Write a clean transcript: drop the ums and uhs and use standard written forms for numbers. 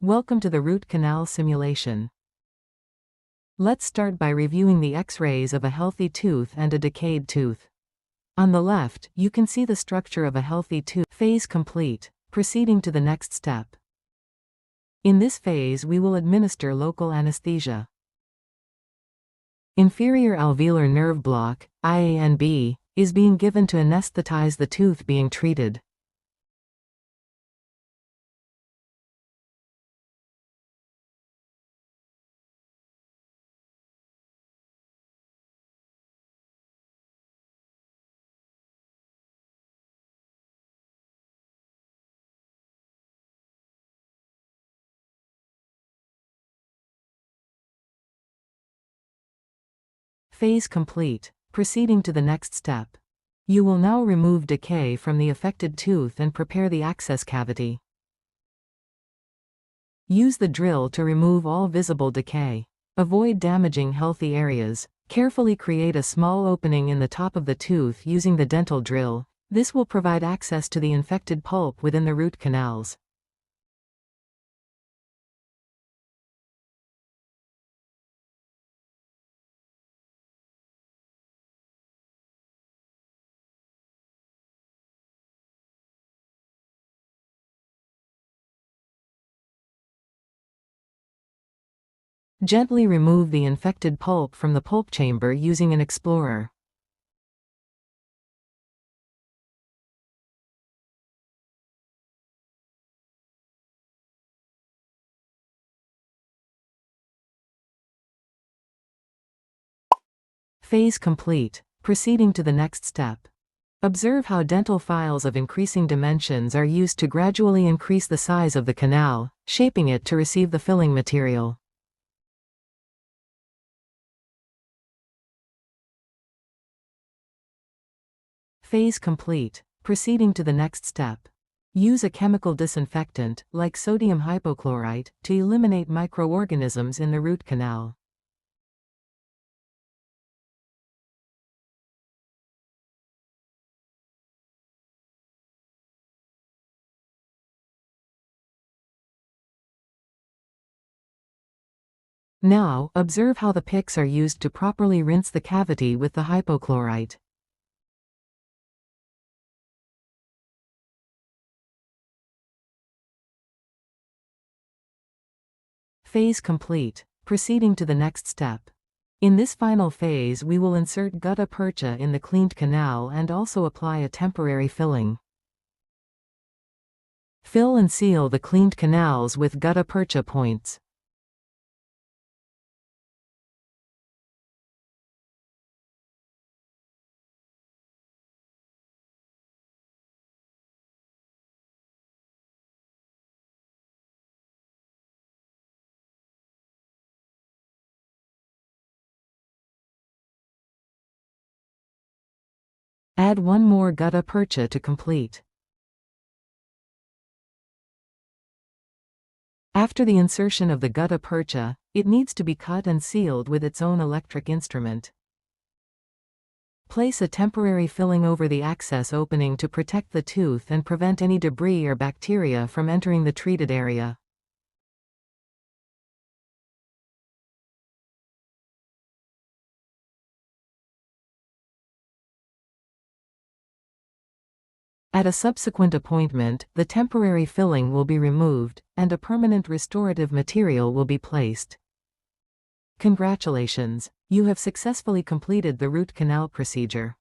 Welcome to the root canal simulation. Let's start by reviewing the X-rays of a healthy tooth and a decayed tooth. On the left, you can see the structure of a healthy tooth. Phase complete. Proceeding to the next step. In this phase we will administer local anesthesia. Inferior alveolar nerve block, IANB, is being given to anesthetize the tooth being treated. Phase complete. Proceeding to the next step. You will now remove decay from the affected tooth and prepare the access cavity. Use the drill to remove all visible decay. Avoid damaging healthy areas. Carefully create a small opening in the top of the tooth using the dental drill. This will provide access to the infected pulp within the root canals. Gently remove the infected pulp from the pulp chamber using an explorer. Phase complete. Proceeding to the next step. Observe how dental files of increasing dimensions are used to gradually increase the size of the canal, shaping it to receive the filling material. Phase complete. Proceeding to the next step. Use a chemical disinfectant, like sodium hypochlorite, to eliminate microorganisms in the root canal. Now, observe how the picks are used to properly rinse the cavity with the hypochlorite. Phase complete. Proceeding to the next step. In this final phase we will insert gutta percha in the cleaned canal and also apply a temporary filling. Fill and seal the cleaned canals with gutta percha points. Add one more gutta percha to complete. After the insertion of the gutta percha, it needs to be cut and sealed with its own electric instrument. Place a temporary filling over the access opening to protect the tooth and prevent any debris or bacteria from entering the treated area. At a subsequent appointment, the temporary filling will be removed, and a permanent restorative material will be placed. Congratulations! You have successfully completed the root canal procedure.